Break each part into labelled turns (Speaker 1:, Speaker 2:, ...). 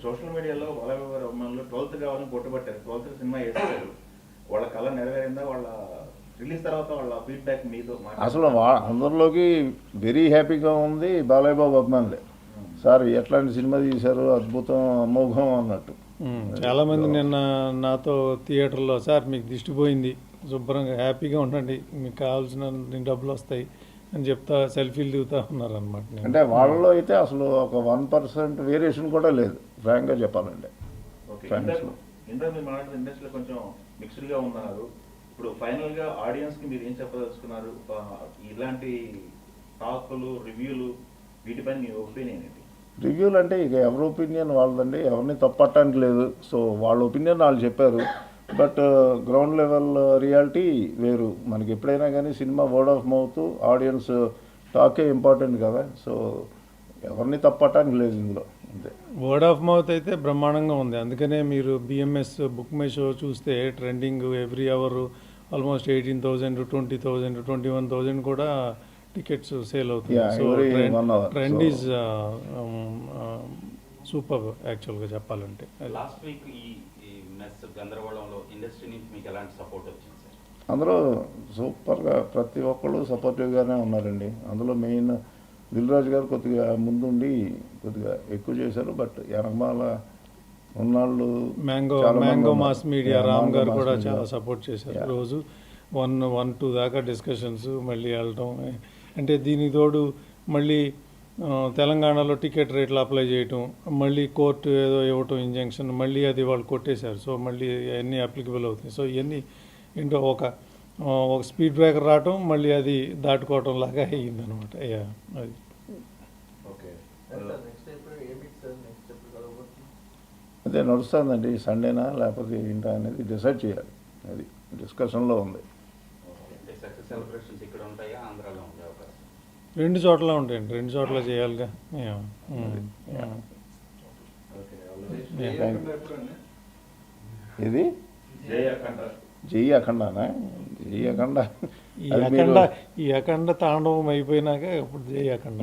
Speaker 1: Social మీడియాలో వాళ్ళ అభిమానులు 12th కావాలని కొట్టుబట్టారు. 12th సినిమా వేస్తారు. వాళ్ళ కళ నెరవేరిందా? వాళ్ళ రిలీజ్ తర్వాత వాళ్ళ ఫీడ్బ్యాక్ మీతో
Speaker 2: అసలు అందరిలోకి వెరీ హ్యాపీగా ఉంది బాలయ్య బాబు అభిమానులే. సార్ ఎట్లాంటి సినిమా తీశారు, అద్భుతం, అమోఘం అన్నట్టు.
Speaker 3: చాలామంది నిన్న నాతో థియేటర్లో సార్ మీకు దిష్టి పోయింది, శుభ్రంగా హ్యాపీగా ఉండండి, మీకు కావాల్సిన డబ్బులు వస్తాయి అని చెప్తా సెల్ఫీలు దిగుతా ఉన్నారనమాట.
Speaker 2: అంటే వాళ్ళలో అయితే అసలు ఒక 1% వేరియేషన్ కూడా లేదు, ఫ్రాంక్గా చెప్పాలంటే.
Speaker 1: ఇండస్ట్రీలో కొంచెం మిక్స్డ్గా ఉన్నారు. ఇప్పుడు ఫైనల్గా ఆడియన్స్కి మీరు ఏం చెప్పదలుచుకున్నారు? ఇలాంటి టాకులు, రివ్యూలు, వీటిపైన మీ ఒపీనియన్ ఏంటి?
Speaker 2: రివ్యూలు అంటే ఇక ఎవరి ఒపీనియన్ వాళ్ళదండి, ఎవరిని తప్పట్టడానికి లేదు. సో వాళ్ళ ఒపీనియన్ వాళ్ళు చెప్పారు. బట్ గ్రౌండ్ లెవెల్ రియాలిటీ వేరు. మనకి ఎప్పుడైనా కానీ cinema word of mouth, audience టాకే ఇంపార్టెంట్ కదా. సో ఎవరిని తప్పట్టడానికి లేదు ఇందులో, అంతే.
Speaker 3: వర్డ్ ఆఫ్ మౌత్ అయితే బ్రహ్మాండంగా ఉంది. అందుకనే మీరు బిఎంఎస్ బుక్ మై షో చూస్తే ట్రెండింగ్ ఎవ్రీ అవర్ ఆల్మోస్ట్ 18,000, 20,000, 21,000 కూడా టికెట్స్ సేల్ అవుతుంది. సో ట్రెండ్ ఈజ్ సూపర్ యాక్చువల్గా చెప్పాలంటే.
Speaker 4: లాస్ట్ వీక్ ఈ మెస్ గందరగోళంలో ఇండస్ట్రీ నుంచి మీకు ఎలాంటి సపోర్ట్ వచ్చింది సార్?
Speaker 2: అందరూ సూపర్గా ప్రతి ఒక్కళ్ళు సపోర్టివ్గానే ఉన్నారండి. అందులో మెయిన్ దిల్ రాజు గారు కొద్దిగా ముందుండి కొద్దిగా ఎక్కువ చేశారు. బట్ వెనకమాల ఉన్నాళ్ళు
Speaker 3: mango mass media Ram garu కూడా చాలా సపోర్ట్ చేశారు. రోజు 1-2 దాకా డిస్కషన్స్, మళ్ళీ వెళ్ళటం. అంటే దీనికి తోడు మళ్ళీ తెలంగాణలో టికెట్ రేట్లు అప్లై చేయటం, మళ్ళీ కోర్టు ఏదో ఇవ్వటం ఇంజంక్షన్, మళ్ళీ అది వాళ్ళు కొట్టేశారు. సో మళ్ళీ అన్నీ అప్లికబుల్ అవుతాయి. సో ఇవన్నీ ఏంటో ఒక స్పీడ్ బ్రేకర్ రావటం, మళ్ళీ అది దాటుకోవటం లాగా అయ్యిందనమాట. అది
Speaker 2: అదే నడుస్తుందండి. సండేనా లేకపోతే ఏంటా అనేది డిసైడ్ చేయాలి. అది డిస్కషన్లో ఉంది.
Speaker 3: రెండు చోట్ల ఉంటాయండి, రెండు చోట్ల చేయాలిగా.
Speaker 2: ఇది జై అఖండానా? జై అఖండ
Speaker 3: ఈ అఖండ తాండవం అయిపోయినాక ఇప్పుడు జై అఖండ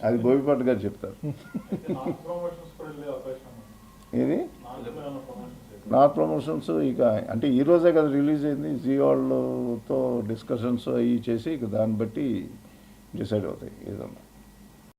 Speaker 2: అది బోయపాటి గారు చెప్తారు. ఇది నాట్ ప్రమోషన్స్ ఇక అంటే ఈరోజే కదా రిలీజ్ అయింది. జీ వాళ్ళతో డిస్కషన్స్ అవి చేసి ఇక దాన్ని బట్టి డిసైడ్ అవుతాయి ఏదన్నా.